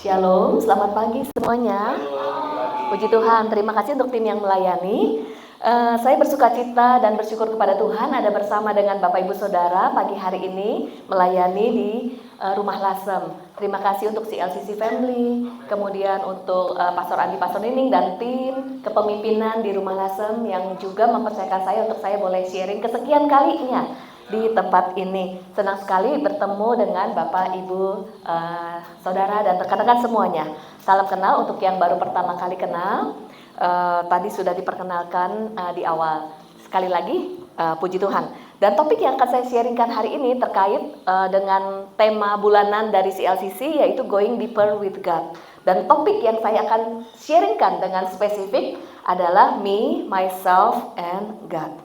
Shalom, selamat pagi semuanya. Puji Tuhan, terima kasih untuk tim yang melayani. Saya bersukacita dan bersyukur kepada Tuhan ada bersama dengan Bapak Ibu Saudara pagi hari ini melayani di Rumah Lasem. Terima kasih untuk CLCC Family, kemudian untuk Pastor Andi, Pastor Nining dan tim kepemimpinan di Rumah Lasem yang juga mempercayakan saya untuk saya boleh sharing kesekian kalinya di tempat ini. Senang sekali bertemu dengan Bapak, Ibu, Saudara dan rekan-rekan semuanya. Salam kenal untuk yang baru pertama kali kenal. Tadi sudah diperkenalkan di awal. Sekali lagi, puji Tuhan. Dan topik yang akan saya sharingkan hari ini terkait dengan tema bulanan dari CLCC, yaitu Going Deeper with God. Dan topik yang saya akan sharingkan dengan spesifik adalah Me, Myself, and God.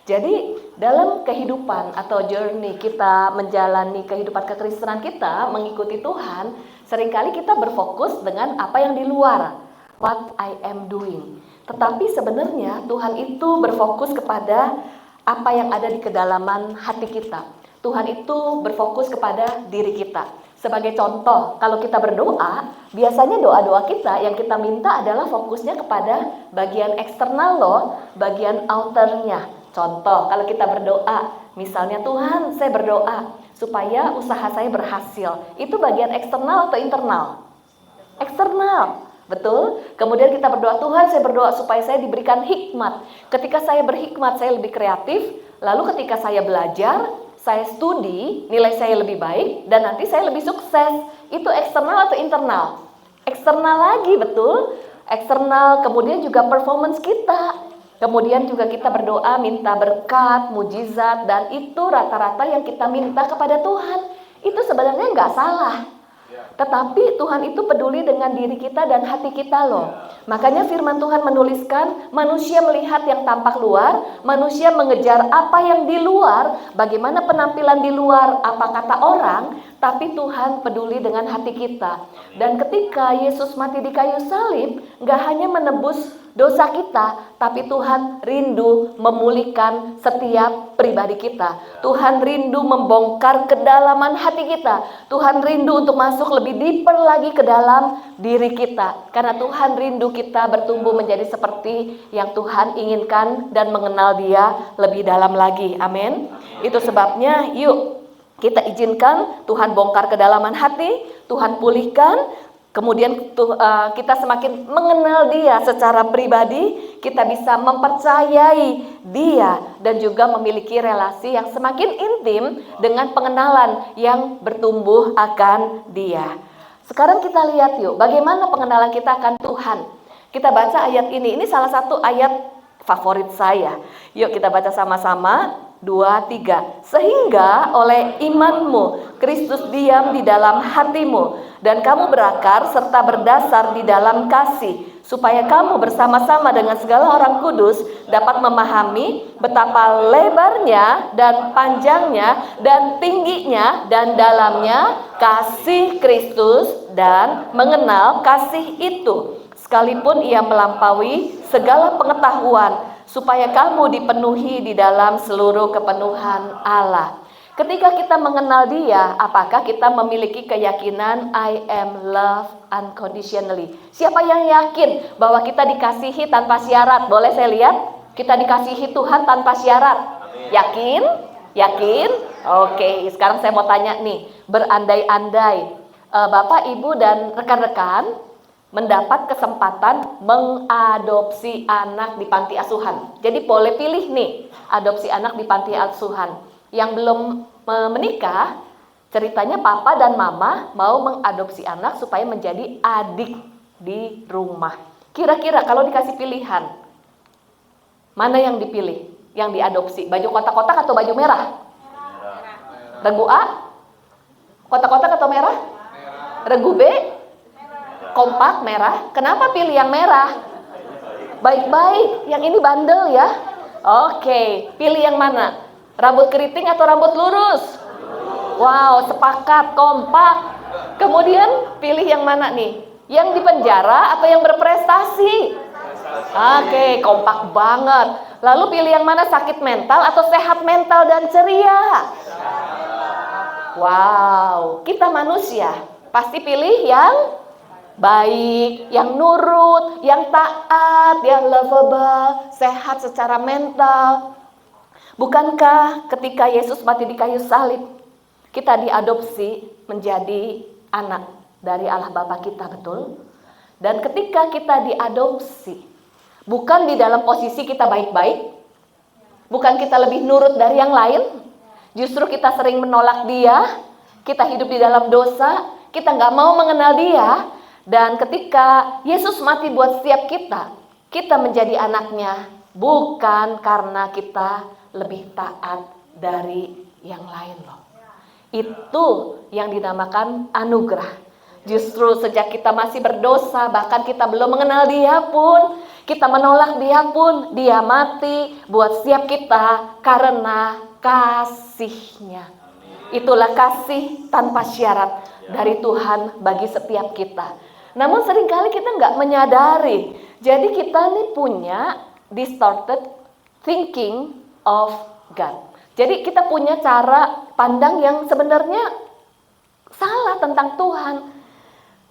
Jadi dalam kehidupan atau journey kita menjalani kehidupan kekristenan kita mengikuti Tuhan, seringkali kita berfokus dengan apa yang di luar, what I am doing. Tetapi sebenarnya Tuhan itu berfokus kepada apa yang ada di kedalaman hati kita. Tuhan itu berfokus kepada diri kita. Sebagai contoh, kalau kita berdoa, biasanya doa-doa kita yang kita minta adalah fokusnya kepada bagian eksternal loh, bagian outernya. Contoh, kalau kita berdoa, misalnya Tuhan, saya berdoa supaya usaha saya berhasil. Itu bagian eksternal atau internal? Eksternal, betul? Kemudian kita berdoa, Tuhan, saya berdoa supaya saya diberikan hikmat. Ketika saya berhikmat, saya lebih kreatif. Lalu ketika saya belajar, saya studi, nilai saya lebih baik, dan nanti saya lebih sukses. Itu eksternal atau internal? Eksternal lagi, betul? Eksternal, kemudian juga performance kita. Kemudian juga kita berdoa minta berkat, mujizat, dan itu rata-rata yang kita minta kepada Tuhan. Itu sebenarnya nggak salah. Tetapi Tuhan itu peduli dengan diri kita dan hati kita loh. Makanya firman Tuhan menuliskan manusia melihat yang tampak luar, manusia mengejar apa yang di luar, bagaimana penampilan di luar, apa kata orang, tapi Tuhan peduli dengan hati kita. Dan ketika Yesus mati di kayu salib, nggak hanya menebus dosa kita, tapi Tuhan rindu memulihkan setiap pribadi kita. Tuhan rindu membongkar kedalaman hati kita. Tuhan rindu untuk masuk lebih deeper lagi ke dalam diri kita. Karena Tuhan rindu kita bertumbuh menjadi seperti yang Tuhan inginkan dan mengenal Dia lebih dalam lagi. Amin. Itu sebabnya yuk kita izinkan Tuhan bongkar kedalaman hati, Tuhan pulihkan. Kemudian kita semakin mengenal Dia secara pribadi, kita bisa mempercayai Dia dan juga memiliki relasi yang semakin intim dengan pengenalan yang bertumbuh akan Dia. Sekarang kita lihat yuk, bagaimana pengenalan kita akan Tuhan. Kita baca ayat ini salah satu ayat favorit saya. Yuk kita baca sama-sama. 2, 3. Sehingga oleh imanmu Kristus diam di dalam hatimu dan kamu berakar serta berdasar di dalam kasih, supaya kamu bersama-sama dengan segala orang kudus dapat memahami betapa lebarnya dan panjangnya dan tingginya dan dalamnya kasih Kristus dan mengenal kasih itu, sekalipun ia melampaui segala pengetahuan, supaya kamu dipenuhi di dalam seluruh kepenuhan Allah. Ketika kita mengenal Dia, apakah kita memiliki keyakinan I am loved unconditionally? Siapa yang yakin bahwa kita dikasihi tanpa syarat? Boleh saya lihat? Kita dikasihi Tuhan tanpa syarat. Yakin? Yakin? Oke, sekarang saya mau tanya nih, berandai-andai Bapak, Ibu, dan rekan-rekan mendapat kesempatan mengadopsi anak di panti asuhan. Jadi boleh pilih nih, adopsi anak di panti asuhan. Yang belum menikah, ceritanya papa dan mama mau mengadopsi anak supaya menjadi adik di rumah. Kira-kira kalau dikasih pilihan, mana yang dipilih? Yang diadopsi, baju kotak-kotak atau baju merah? Regu A? Kotak-kotak atau merah? Regu B? Kompak merah. Kenapa pilih yang merah? Baik-baik, yang ini bandel ya. Oke, pilih yang mana? Rambut keriting atau rambut lurus? Wow, sepakat, kompak. Kemudian pilih yang mana nih? Yang di penjara atau yang berprestasi? Oke, kompak banget. Lalu pilih yang mana, sakit mental atau sehat mental dan ceria? Wow, kita manusia pasti pilih yang baik, yang nurut, yang taat, yang lovable, sehat secara mental. Bukankah ketika Yesus mati di kayu salib, kita diadopsi menjadi anak dari Allah Bapa kita, betul? Dan ketika kita diadopsi, bukan di dalam posisi kita baik-baik, bukan kita lebih nurut dari yang lain, justru kita sering menolak Dia, kita hidup di dalam dosa, kita nggak mau mengenal Dia. Dan ketika Yesus mati buat setiap kita, kita menjadi anaknya, bukan karena kita lebih taat dari yang lain loh. Itu yang dinamakan anugerah. Justru sejak kita masih berdosa, bahkan kita belum mengenal Dia pun, kita menolak Dia pun, Dia mati buat setiap kita karena kasih-Nya. Itulah kasih tanpa syarat dari Tuhan bagi setiap kita. Namun seringkali kita nggak menyadari. Jadi kita nih punya distorted thinking of God. Jadi kita punya cara pandang yang sebenarnya salah tentang Tuhan.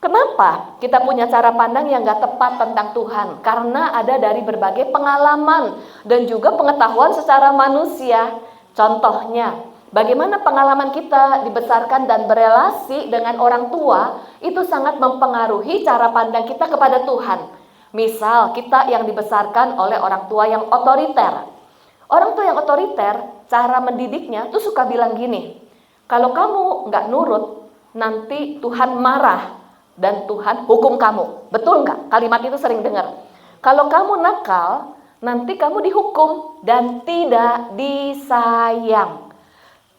Kenapa kita punya cara pandang yang nggak tepat tentang Tuhan? Karena ada dari berbagai pengalaman dan juga pengetahuan secara manusia. Contohnya, bagaimana pengalaman kita dibesarkan dan berelasi dengan orang tua itu sangat mempengaruhi cara pandang kita kepada Tuhan. Misal kita yang dibesarkan oleh orang tua yang otoriter. Orang tua yang otoriter, cara mendidiknya tuh suka bilang gini, kalau kamu nggak nurut, nanti Tuhan marah dan Tuhan hukum kamu. Betul nggak? Kalimat itu sering dengar. Kalau kamu nakal, nanti kamu dihukum dan tidak disayang.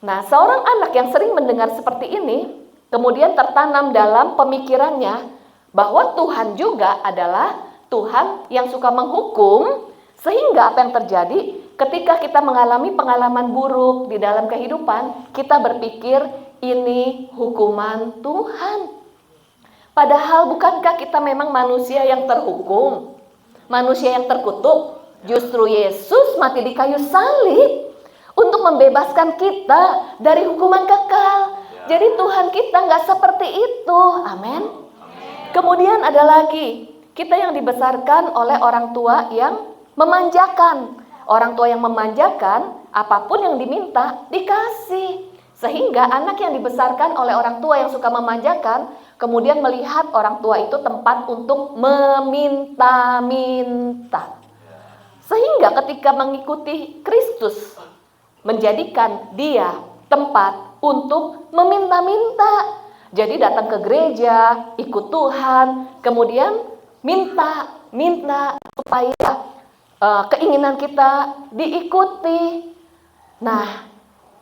Nah, seorang anak yang sering mendengar seperti ini, kemudian tertanam dalam pemikirannya bahwa Tuhan juga adalah Tuhan yang suka menghukum, sehingga apa yang terjadi ketika kita mengalami pengalaman buruk di dalam kehidupan, kita berpikir ini hukuman Tuhan. Padahal bukankah kita memang manusia yang terhukum, manusia yang terkutuk? Justru Yesus mati di kayu salib untuk membebaskan kita dari hukuman kekal. Jadi Tuhan kita nggak seperti itu. Amin. Kemudian ada lagi, kita yang dibesarkan oleh orang tua yang memanjakan. Orang tua yang memanjakan, apapun yang diminta dikasih. Sehingga anak yang dibesarkan oleh orang tua yang suka memanjakan, kemudian melihat orang tua itu tempat untuk meminta-minta. Sehingga ketika mengikuti Kristus, menjadikan Dia tempat untuk meminta-minta. Jadi datang ke gereja, ikut Tuhan, kemudian minta supaya keinginan kita diikuti. Nah,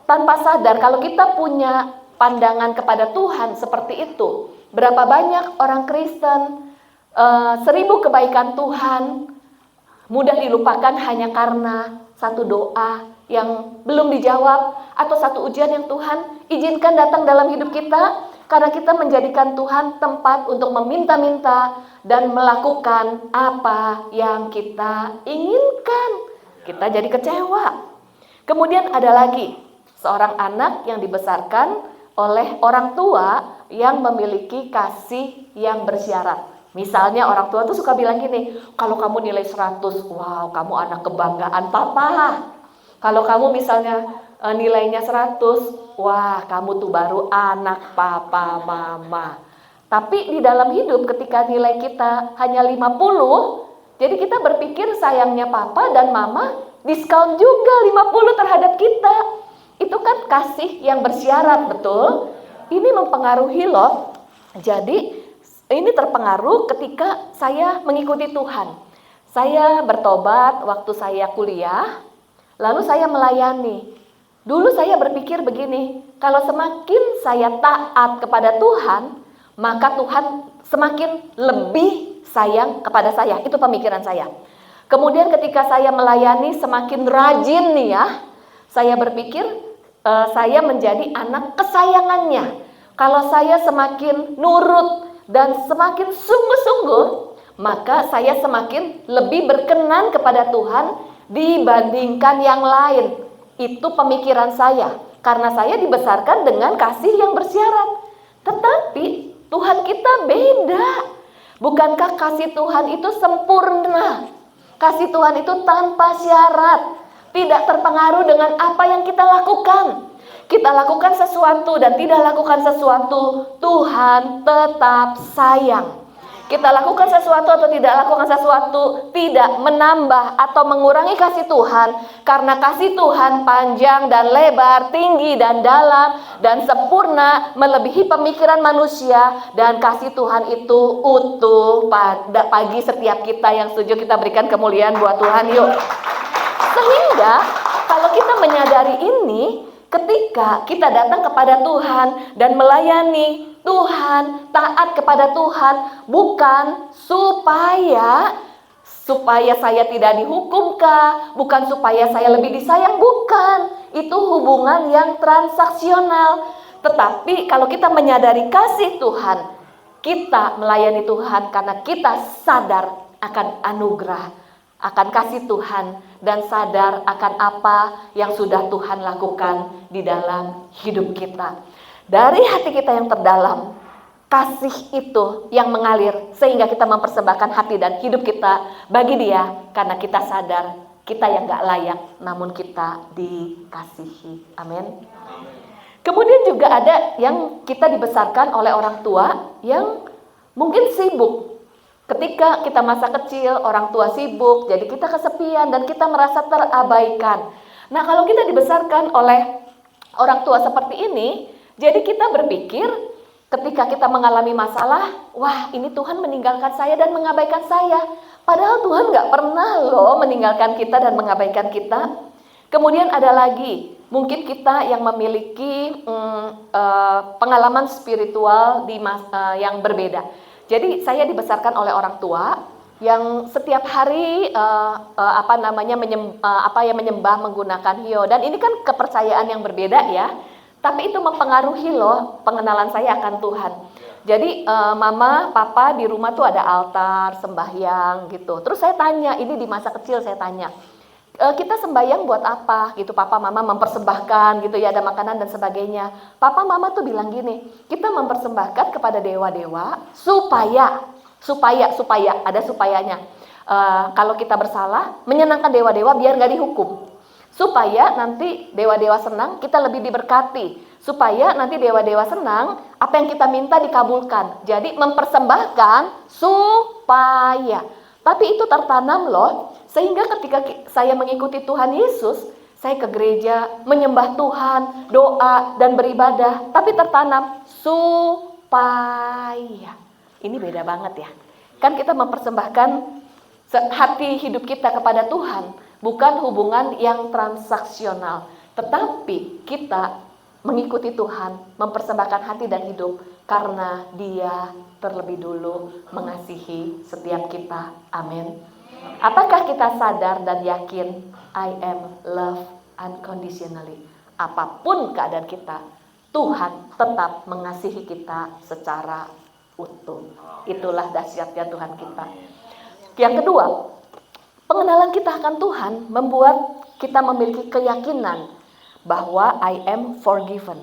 tanpa sadar kalau kita punya pandangan kepada Tuhan seperti itu, berapa banyak orang Kristen 1000 kebaikan Tuhan mudah dilupakan hanya karena satu doa yang belum dijawab atau satu ujian yang Tuhan izinkan datang dalam hidup kita karena kita menjadikan Tuhan tempat untuk meminta-minta dan melakukan apa yang kita inginkan. Kita jadi kecewa. Kemudian ada lagi seorang anak yang dibesarkan oleh orang tua yang memiliki kasih yang bersyarat. Misalnya orang tua tuh suka bilang gini, kalau kamu nilai 100, wow kamu anak kebanggaan papa. Kalau kamu misalnya nilainya 100, wah kamu tuh baru anak papa mama. Tapi di dalam hidup ketika nilai kita hanya 50, jadi kita berpikir sayangnya papa dan mama diskon juga 50 terhadap kita. Itu kan kasih yang bersyarat, betul? Ini mempengaruhi loh. Jadi ini terpengaruh ketika saya mengikuti Tuhan. Saya bertobat waktu saya kuliah, lalu saya melayani. Dulu saya berpikir begini, kalau semakin saya taat kepada Tuhan, maka Tuhan semakin lebih sayang kepada saya. Itu pemikiran saya. Kemudian ketika saya melayani semakin rajin nih ya, saya berpikir saya menjadi anak kesayangannya. Kalau saya semakin nurut dan semakin sungguh-sungguh, maka saya semakin lebih berkenan kepada Tuhan dibandingkan yang lain. Itu pemikiran saya, karena saya dibesarkan dengan kasih yang bersyarat. Tetapi Tuhan kita beda. Bukankah kasih Tuhan itu sempurna? Kasih Tuhan itu tanpa syarat, tidak terpengaruh dengan apa yang kita lakukan. Kita lakukan sesuatu dan tidak lakukan sesuatu, Tuhan tetap sayang. Kita lakukan sesuatu atau tidak lakukan sesuatu tidak menambah atau mengurangi kasih Tuhan, karena kasih Tuhan panjang dan lebar, tinggi dan dalam dan sempurna, melebihi pemikiran manusia. Dan kasih Tuhan itu utuh bagi setiap kita. Yang setuju kita berikan kemuliaan buat Tuhan yuk. Sehingga kalau kita menyadari ini, ketika kita datang kepada Tuhan dan melayani Tuhan, taat kepada Tuhan, bukan supaya saya tidak dihukumkah, bukan supaya saya lebih disayang, bukan. Itu hubungan yang transaksional. Tetapi kalau kita menyadari kasih Tuhan, kita melayani Tuhan karena kita sadar akan anugerah, akan kasih Tuhan, dan sadar akan apa yang sudah Tuhan lakukan di dalam hidup kita. Dari hati kita yang terdalam, kasih itu yang mengalir sehingga kita mempersembahkan hati dan hidup kita bagi Dia, karena kita sadar kita yang gak layak, namun kita dikasihi. Amin. Kemudian juga ada yang kita dibesarkan oleh orang tua yang mungkin sibuk. Ketika kita masa kecil, orang tua sibuk, jadi kita kesepian dan kita merasa terabaikan. Nah, kalau kita dibesarkan oleh orang tua seperti ini, jadi kita berpikir ketika kita mengalami masalah, wah ini Tuhan meninggalkan saya dan mengabaikan saya. Padahal Tuhan gak pernah loh meninggalkan kita dan mengabaikan kita. Kemudian ada lagi, mungkin kita yang memiliki pengalaman spiritual yang berbeda. Jadi saya dibesarkan oleh orang tua yang setiap hari menyembah menggunakan hio, dan ini kan kepercayaan yang berbeda ya. Tapi itu mempengaruhi loh pengenalan saya akan Tuhan. Jadi mama, papa di rumah tuh ada altar, sembahyang gitu. Terus saya tanya, ini di masa kecil saya tanya, kita sembahyang buat apa gitu? Papa mama mempersembahkan gitu ya, ada makanan dan sebagainya. Papa mama tuh bilang gini, kita mempersembahkan kepada dewa-dewa supaya ada supayanya. Kalau kita bersalah, menyenangkan dewa-dewa biar gak dihukum. Supaya nanti dewa-dewa senang, kita lebih diberkati. Supaya nanti dewa-dewa senang, apa yang kita minta dikabulkan. Jadi mempersembahkan supaya. Tapi itu tertanam loh. Sehingga ketika saya mengikuti Tuhan Yesus, saya ke gereja, menyembah Tuhan, doa, dan beribadah. Tapi tertanam supaya. Ini beda banget ya. Kan kita mempersembahkan hati hidup kita kepada Tuhan. Bukan hubungan yang transaksional, tetapi kita mengikuti Tuhan, mempersembahkan hati dan hidup karena Dia terlebih dulu mengasihi setiap kita. Amin. Apakah kita sadar dan yakin I am loved unconditionally? Apapun keadaan kita, Tuhan tetap mengasihi kita secara utuh. Itulah dahsyatnya Tuhan kita. Yang kedua, pengenalan kita akan Tuhan membuat kita memiliki keyakinan bahwa I am forgiven.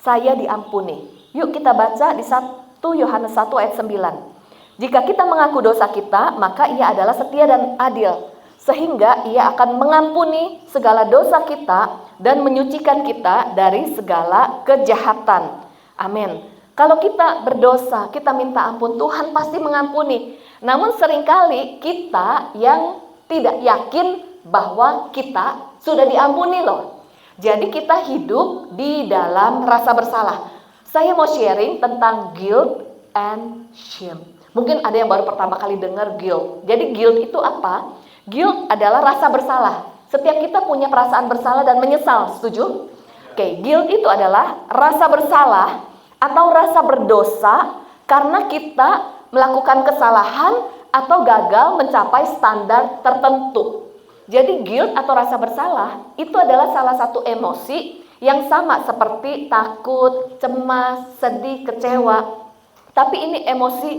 Saya diampuni. Yuk kita baca di 1 Yohanes 1 ayat 9. Jika kita mengaku dosa kita, maka Ia adalah setia dan adil, sehingga Ia akan mengampuni segala dosa kita dan menyucikan kita dari segala kejahatan. Amin. Kalau kita berdosa, kita minta ampun, Tuhan pasti mengampuni. Namun seringkali kita yang tidak yakin bahwa kita sudah diampuni loh. Jadi kita hidup di dalam rasa bersalah. Saya mau sharing tentang guilt and shame. Mungkin ada yang baru pertama kali dengar guilt. Jadi guilt itu apa? Guilt adalah rasa bersalah. Setiap kita punya perasaan bersalah dan menyesal, setuju? Oke, guilt itu adalah rasa bersalah atau rasa berdosa karena kita melakukan kesalahan atau gagal mencapai standar tertentu. Jadi guilt atau rasa bersalah itu adalah salah satu emosi yang sama seperti takut, cemas, sedih, kecewa. Tapi ini emosi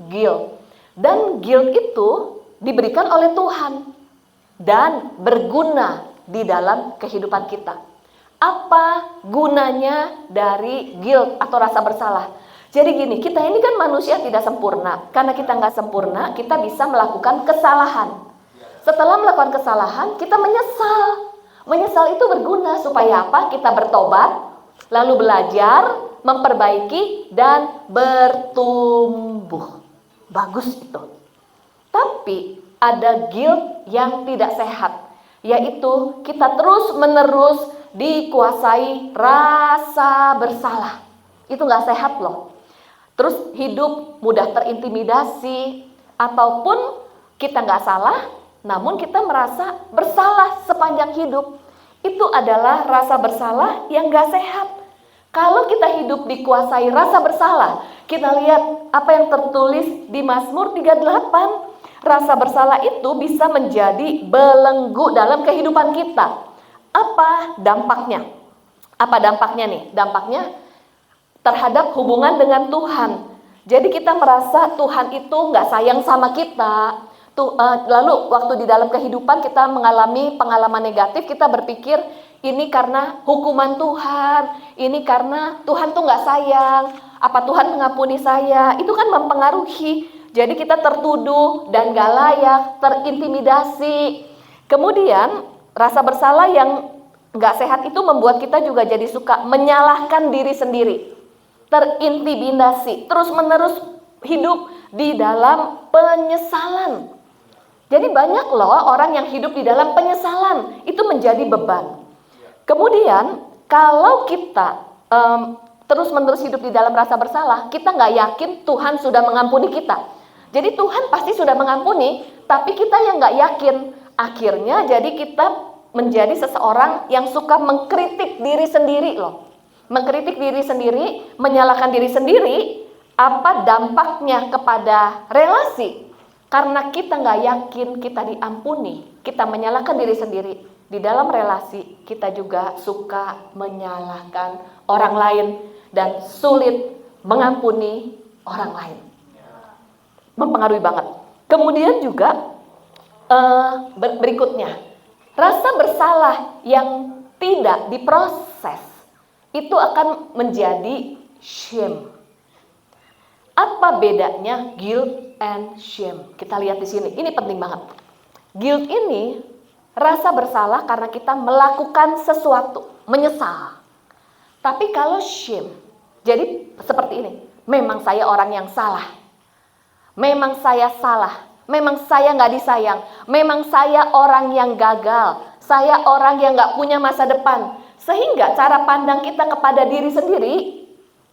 guilt. Dan guilt itu diberikan oleh Tuhan dan berguna di dalam kehidupan kita. Apa gunanya dari guilt atau rasa bersalah? Jadi gini, kita ini kan manusia tidak sempurna. Karena kita nggak sempurna, kita bisa melakukan kesalahan. Setelah melakukan kesalahan, kita menyesal. Menyesal itu berguna supaya apa? Kita bertobat, lalu belajar, memperbaiki, dan bertumbuh. Bagus itu. Tapi ada guilt yang tidak sehat, yaitu kita terus-menerus dikuasai rasa bersalah. Itu nggak sehat loh. Terus hidup mudah terintimidasi, ataupun kita nggak salah, namun kita merasa bersalah sepanjang hidup. Itu adalah rasa bersalah yang nggak sehat. Kalau kita hidup dikuasai rasa bersalah, kita lihat apa yang tertulis di Mazmur 38. Rasa bersalah itu bisa menjadi belenggu dalam kehidupan kita. Apa dampaknya? Apa dampaknya nih? Dampaknya terhadap hubungan dengan Tuhan. Jadi kita merasa Tuhan itu nggak sayang sama kita. Lalu waktu di dalam kehidupan kita mengalami pengalaman negatif, kita berpikir ini karena hukuman Tuhan, ini karena Tuhan tuh nggak sayang, apa Tuhan mengampuni saya. Itu kan mempengaruhi. Jadi kita tertuduh dan nggak layak, terintimidasi. Kemudian rasa bersalah yang nggak sehat itu membuat kita juga jadi suka menyalahkan diri sendiri. Terintimidasi, terus-menerus hidup di dalam penyesalan. Jadi banyak loh orang yang hidup di dalam penyesalan, itu menjadi beban. Kemudian kalau kita terus-menerus hidup di dalam rasa bersalah, kita nggak yakin Tuhan sudah mengampuni kita. Jadi Tuhan pasti sudah mengampuni, tapi kita yang nggak yakin. Akhirnya jadi kita menjadi seseorang yang suka mengkritik diri sendiri loh. Mengkritik diri sendiri, menyalahkan diri sendiri. Apa dampaknya kepada relasi? Karena kita nggak yakin kita diampuni, kita menyalahkan diri sendiri. Di dalam relasi kita juga suka menyalahkan orang lain dan sulit mengampuni orang lain. Mempengaruhi banget. Kemudian juga berikutnya, rasa bersalah yang tidak diproses itu akan menjadi shame. Apa bedanya guilt and shame? Kita lihat di sini. Ini penting banget. Guilt ini rasa bersalah karena kita melakukan sesuatu, menyesal. Tapi kalau shame, jadi seperti ini. Memang saya orang yang salah. Memang saya salah. Memang saya nggak disayang. Memang saya orang yang gagal. Saya orang yang nggak punya masa depan. Sehingga cara pandang kita kepada diri sendiri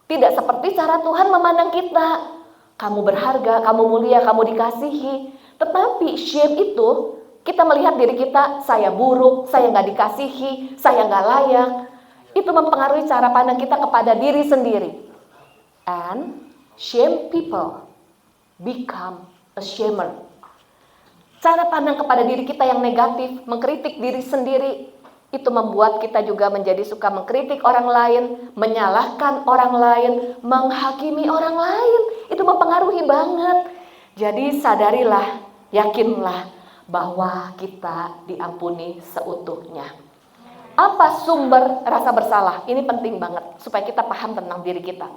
tidak seperti cara Tuhan memandang kita. Kamu berharga, kamu mulia, kamu dikasihi. Tetapi shame itu kita melihat diri kita, saya buruk, saya nggak dikasihi, saya nggak layak. Itu mempengaruhi cara pandang kita kepada diri sendiri. And shame people become a shamer. Cara pandang kepada diri kita yang negatif, mengkritik diri sendiri, itu membuat kita juga menjadi suka mengkritik orang lain, menyalahkan orang lain, menghakimi orang lain. Itu mempengaruhi banget. Jadi sadarilah, yakinlah bahwa kita diampuni seutuhnya. Apa sumber rasa bersalah? Ini penting banget supaya kita paham tentang diri kita.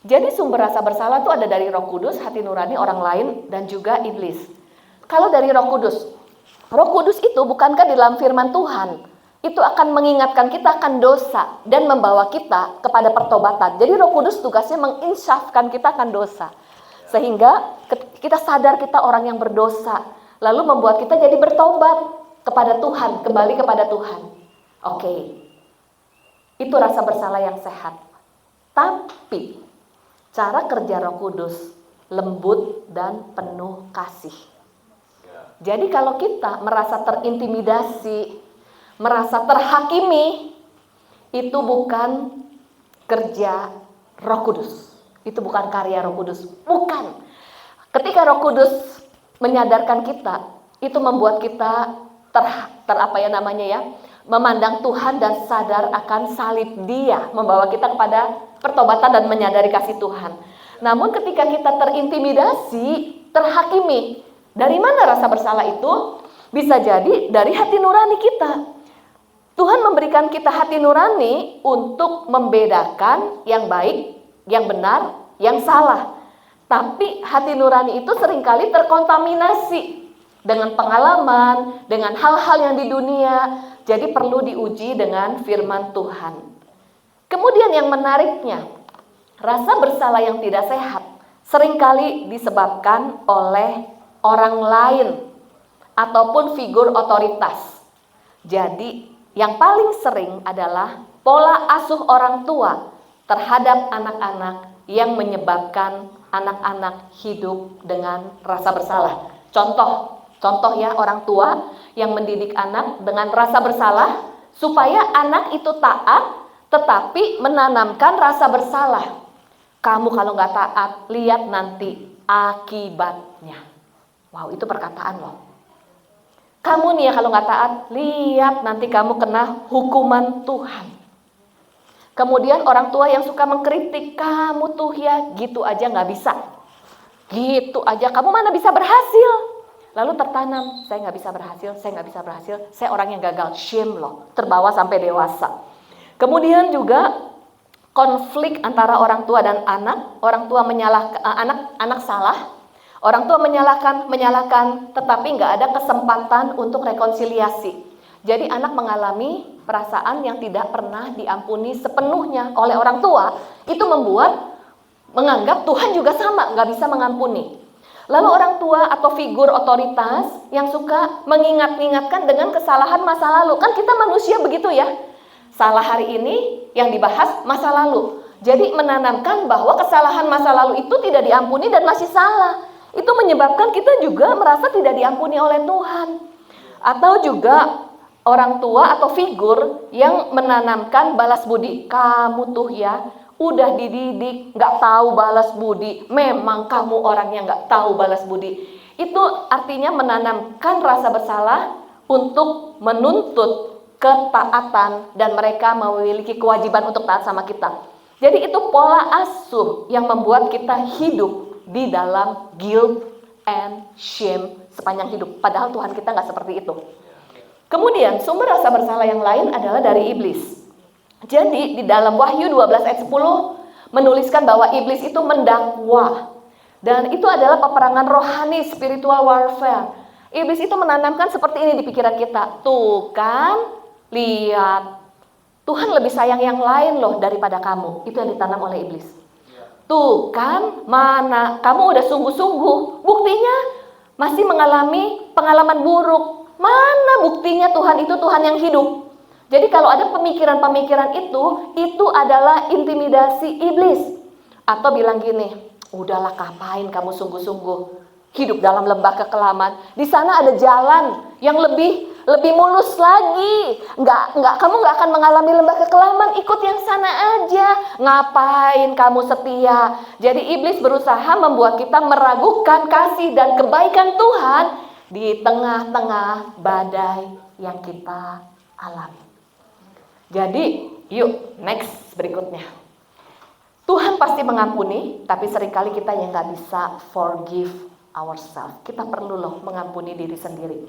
Jadi sumber rasa bersalah itu ada dari Roh Kudus, hati nurani, orang lain, dan juga iblis. Kalau dari Roh Kudus itu bukankah di dalam firman Tuhan itu akan mengingatkan kita akan dosa dan membawa kita kepada pertobatan. Jadi Roh Kudus tugasnya menginsafkan kita akan dosa. Sehingga kita sadar kita orang yang berdosa. Lalu membuat kita jadi bertobat kepada Tuhan, kembali kepada Tuhan. Oke. Itu rasa bersalah yang sehat. Tapi cara kerja Roh Kudus lembut dan penuh kasih. Jadi kalau kita merasa terintimidasi, merasa terhakimi, itu bukan kerja Roh Kudus. Itu bukan karya Roh Kudus. Bukan. Ketika Roh Kudus menyadarkan kita, itu membuat kita memandang Tuhan dan sadar akan salib Dia, membawa kita kepada pertobatan dan menyadari kasih Tuhan. Namun ketika kita terintimidasi, terhakimi, dari mana rasa bersalah itu? Bisa jadi dari hati nurani kita. Tuhan memberikan kita hati nurani untuk membedakan yang baik, yang benar, yang salah. Tapi hati nurani itu seringkali terkontaminasi dengan pengalaman, dengan hal-hal yang di dunia. Jadi perlu diuji dengan firman Tuhan. Kemudian yang menariknya, rasa bersalah yang tidak sehat seringkali disebabkan oleh orang lain ataupun figur otoritas. Jadi yang paling sering adalah pola asuh orang tua terhadap anak-anak yang menyebabkan anak-anak hidup dengan rasa bersalah. Contoh ya, orang tua yang mendidik anak dengan rasa bersalah supaya anak itu taat tetapi menanamkan rasa bersalah. Kamu kalau nggak taat, lihat nanti akibatnya. Wow, itu perkataan loh. Kamu nih ya kalau nggak taat, lihat nanti kamu kena hukuman Tuhan. Kemudian orang tua yang suka mengkritik, kamu tuh ya gitu aja nggak bisa. Gitu aja, kamu mana bisa berhasil. Lalu tertanam, saya nggak bisa berhasil, saya orang yang gagal. Shame loh, terbawa sampai dewasa. Kemudian juga konflik antara orang tua dan anak. Orang tua menyalahkan, anak salah. Orang tua menyalahkan, tetapi nggak ada kesempatan untuk rekonsiliasi. Jadi anak mengalami perasaan yang tidak pernah diampuni sepenuhnya oleh orang tua. Itu membuat menganggap Tuhan juga sama, nggak bisa mengampuni. Lalu orang tua atau figur otoritas yang suka mengingat-ingatkan dengan kesalahan masa lalu. Kan kita manusia begitu ya. Salah hari ini yang dibahas masa lalu. Jadi menanamkan bahwa kesalahan masa lalu itu tidak diampuni dan masih salah. Itu menyebabkan kita juga merasa tidak diampuni oleh Tuhan. Atau juga orang tua atau figur yang menanamkan balas budi. Kamu tuh ya udah dididik gak tahu balas budi. Memang kamu orangnya gak tahu balas budi. Itu artinya menanamkan rasa bersalah untuk menuntut ketaatan dan mereka memiliki kewajiban untuk taat sama kita. Jadi itu pola asuh yang membuat kita hidup di dalam guilt and shame sepanjang hidup. Padahal Tuhan kita gak seperti itu. Kemudian sumber rasa bersalah yang lain adalah dari iblis. Jadi di dalam Wahyu 12 ayat 10 menuliskan bahwa iblis itu mendakwa. Dan itu adalah peperangan rohani, spiritual warfare. Iblis itu menanamkan seperti ini di pikiran kita. Tuh kan, lihat, Tuhan lebih sayang yang lain loh daripada kamu. Itu yang ditanam oleh iblis. Tuh kan, mana kamu udah sungguh-sungguh, buktinya masih mengalami pengalaman buruk. Mana buktinya Tuhan itu Tuhan yang hidup. Jadi kalau ada pemikiran-pemikiran itu adalah intimidasi iblis. Atau bilang gini, udahlah ngapain kamu sungguh-sungguh hidup dalam lembah kekelaman. Di sana ada jalan yang lebih mulus lagi. Kamu nggak akan mengalami lembah kekelaman, ikut yang sana aja. Ngapain kamu setia? Jadi iblis berusaha membuat kita meragukan kasih dan kebaikan Tuhan di tengah-tengah badai yang kita alami. Jadi, yuk next berikutnya. Tuhan pasti mengampuni, tapi seringkali kita yang nggak bisa forgive ourselves. Kita perlu loh mengampuni diri sendiri.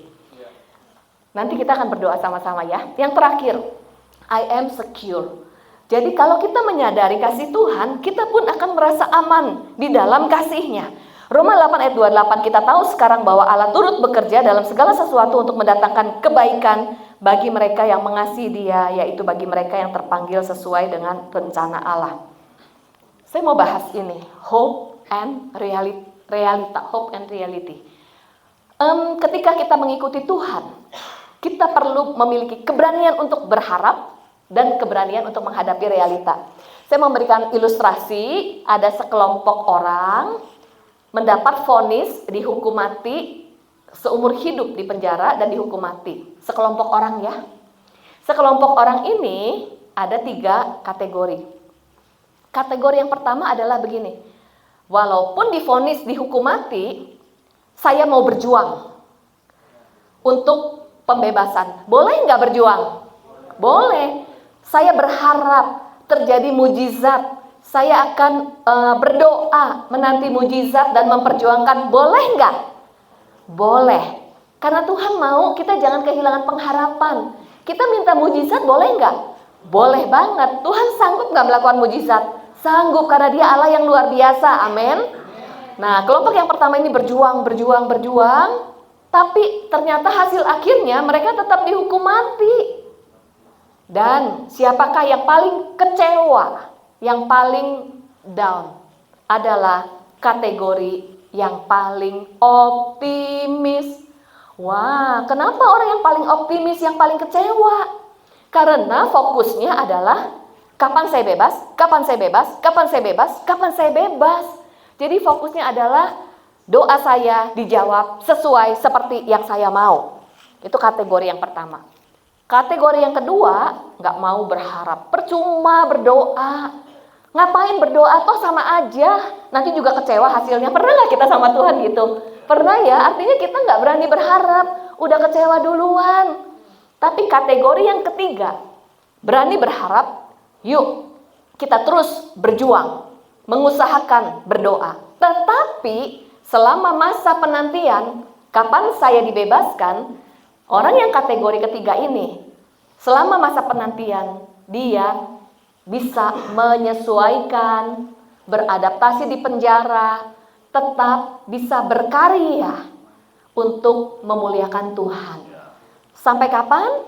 Nanti kita akan berdoa sama-sama ya. Yang terakhir, I am secure. Jadi kalau kita menyadari kasih Tuhan, kita pun akan merasa aman di dalam kasih-Nya. Roma 8 ayat 28 kita tahu sekarang bahwa Allah turut bekerja dalam segala sesuatu untuk mendatangkan kebaikan bagi mereka yang mengasihi Dia, yaitu bagi mereka yang terpanggil sesuai dengan rencana Allah. Saya mau bahas ini, hope and realita, hope and reality. Ketika kita mengikuti Tuhan, kita perlu memiliki keberanian untuk berharap dan keberanian untuk menghadapi realita. Saya memberikan ilustrasi, ada sekelompok orang mendapat vonis dihukum mati seumur hidup di penjara dan dihukum mati. Sekelompok orang ya. Sekelompok orang ini ada 3 kategori. Kategori yang pertama adalah begini. Walaupun divonis dihukum mati, saya mau berjuang untuk pembebasan. Boleh nggak berjuang? Boleh. Saya berharap terjadi mujizat. Saya akan berdoa menanti mujizat dan memperjuangkan. Boleh nggak? Boleh. Karena Tuhan mau kita jangan kehilangan pengharapan. Kita minta mujizat boleh nggak? Boleh banget. Tuhan sanggup nggak melakukan mujizat? Sanggup karena Dia Allah yang luar biasa. Amin. Nah, kelompok yang pertama ini berjuang, tapi ternyata hasil akhirnya mereka tetap dihukum mati. Dan siapakah yang paling kecewa, yang paling down? Adalah kategori yang paling optimis. Wah, kenapa orang yang paling optimis yang paling kecewa? Karena fokusnya adalah kapan saya bebas, kapan saya bebas, kapan saya bebas, kapan saya bebas. Jadi fokusnya adalah doa saya dijawab sesuai seperti yang saya mau. Itu kategori yang pertama. Kategori yang kedua, nggak mau berharap, percuma berdoa. Ngapain berdoa, toh sama aja, nanti juga kecewa hasilnya. Pernah nggak kita sama Tuhan gitu? Pernah ya, artinya kita nggak berani berharap, udah kecewa duluan. Tapi kategori yang ketiga, berani berharap, yuk kita terus berjuang, mengusahakan berdoa. Tetapi selama masa penantian, kapan saya dibebaskan, orang yang kategori ketiga ini, selama masa penantian, dia bisa menyesuaikan, beradaptasi di penjara, tetap bisa berkarya untuk memuliakan Tuhan. Sampai kapan?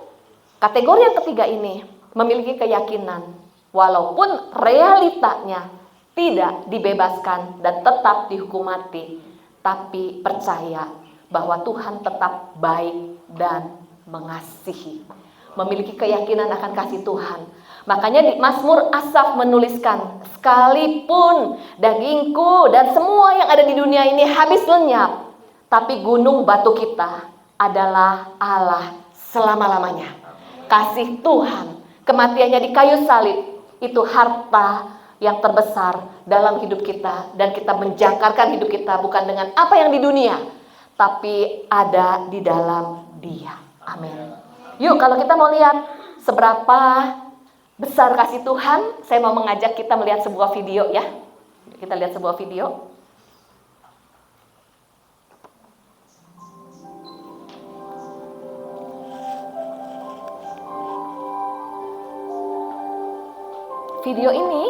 Kategori yang ketiga ini memiliki keyakinan, walaupun realitanya tidak dibebaskan dan tetap dihukum mati, tapi percaya bahwa Tuhan tetap baik dan mengasihi. Memiliki keyakinan akan kasih Tuhan. Makanya di Mazmur Asaf menuliskan, sekalipun dagingku dan semua yang ada di dunia ini habis lenyap, tapi gunung batu kita adalah Allah selama-lamanya. Kasih Tuhan, kematiannya di kayu salib, itu harta yang terbesar dalam hidup kita. Dan kita menjangkarkan hidup kita bukan dengan apa yang di dunia, tapi ada di dalam Dia. Amin. Yuk, kalau kita mau lihat seberapa besar kasih Tuhan, saya mau mengajak kita melihat sebuah video ya. Kita lihat sebuah video. Video ini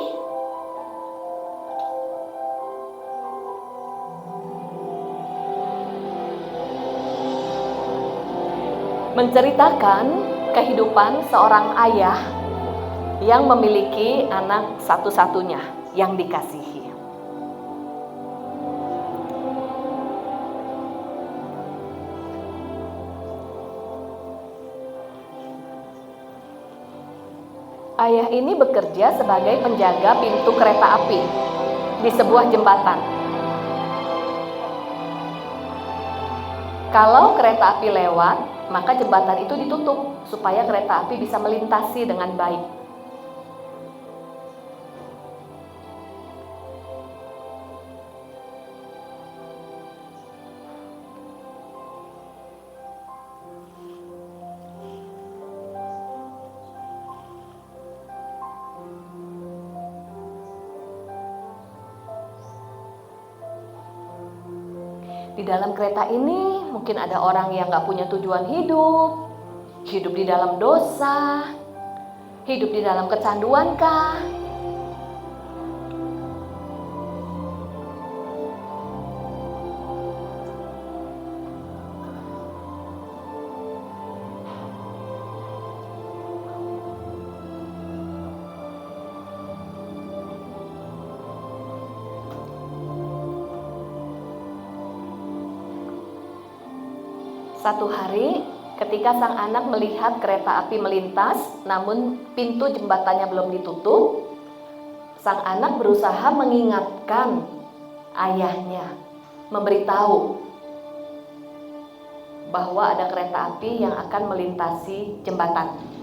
menceritakan kehidupan seorang ayah yang memiliki anak satu-satunya yang dikasihi. Ayah ini bekerja sebagai penjaga pintu kereta api di sebuah jembatan. Kalau kereta api lewat, maka jembatan itu ditutup supaya kereta api bisa melintasi dengan baik. Di dalam kereta ini mungkin ada orang yang gak punya tujuan hidup, hidup di dalam dosa, hidup di dalam kecanduan kah? Satu hari, ketika sang anak melihat kereta api melintas, namun pintu jembatannya belum ditutup, sang anak berusaha mengingatkan ayahnya, memberitahu bahwa ada kereta api yang akan melintasi jembatan.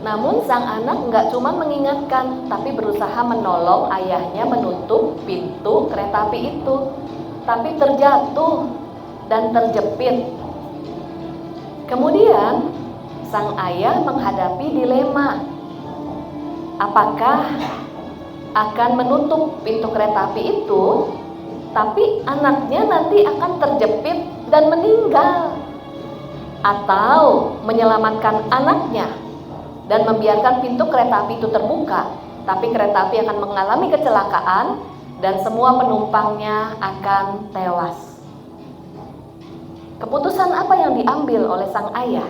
Namun sang anak nggak cuma mengingatkan, tapi berusaha menolong ayahnya menutup pintu kereta api itu. Tapi terjatuh dan terjepit. Kemudian sang ayah menghadapi dilema. Apakah akan menutup pintu kereta api itu, tapi anaknya nanti akan terjepit dan meninggal. Atau menyelamatkan anaknya dan membiarkan pintu kereta api itu terbuka, tapi kereta api akan mengalami kecelakaan dan semua penumpangnya akan tewas. Keputusan apa yang diambil oleh sang ayah?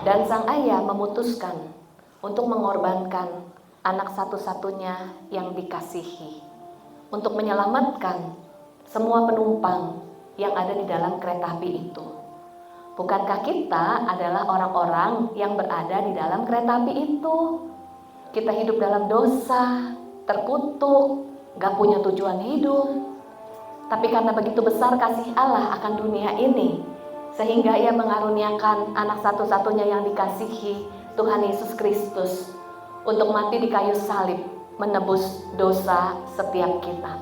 Dan sang ayah memutuskan untuk mengorbankan anak satu-satunya yang dikasihi, untuk menyelamatkan semua penumpang yang ada di dalam kereta api itu. Bukankah kita adalah orang-orang yang berada di dalam kereta api itu? Kita hidup dalam dosa, terkutuk, gak punya tujuan hidup. Tapi karena begitu besar kasih Allah akan dunia ini, sehingga Ia mengaruniakan anak satu-satunya yang dikasihi, Tuhan Yesus Kristus, untuk mati di kayu salib, menebus dosa setiap kita,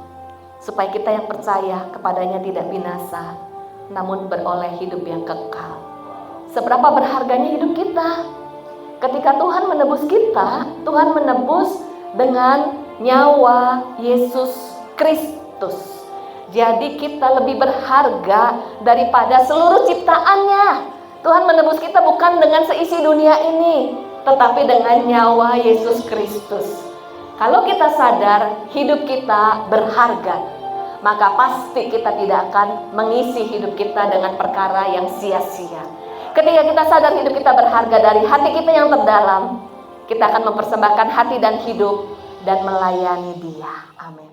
supaya kita yang percaya kepadanya tidak binasa, namun beroleh hidup yang kekal. Seberapa berharganya hidup kita? Ketika Tuhan menebus kita, Tuhan menebus dengan nyawa Yesus Kristus. Jadi kita lebih berharga daripada seluruh ciptaannya. Tuhan menebus kita bukan dengan seisi dunia ini, tetapi dengan nyawa Yesus Kristus. Kalau kita sadar hidup kita berharga, maka pasti kita tidak akan mengisi hidup kita dengan perkara yang sia-sia. Ketika kita sadar hidup kita berharga dari hati kita yang terdalam, kita akan mempersembahkan hati dan hidup dan melayani Dia. Amin.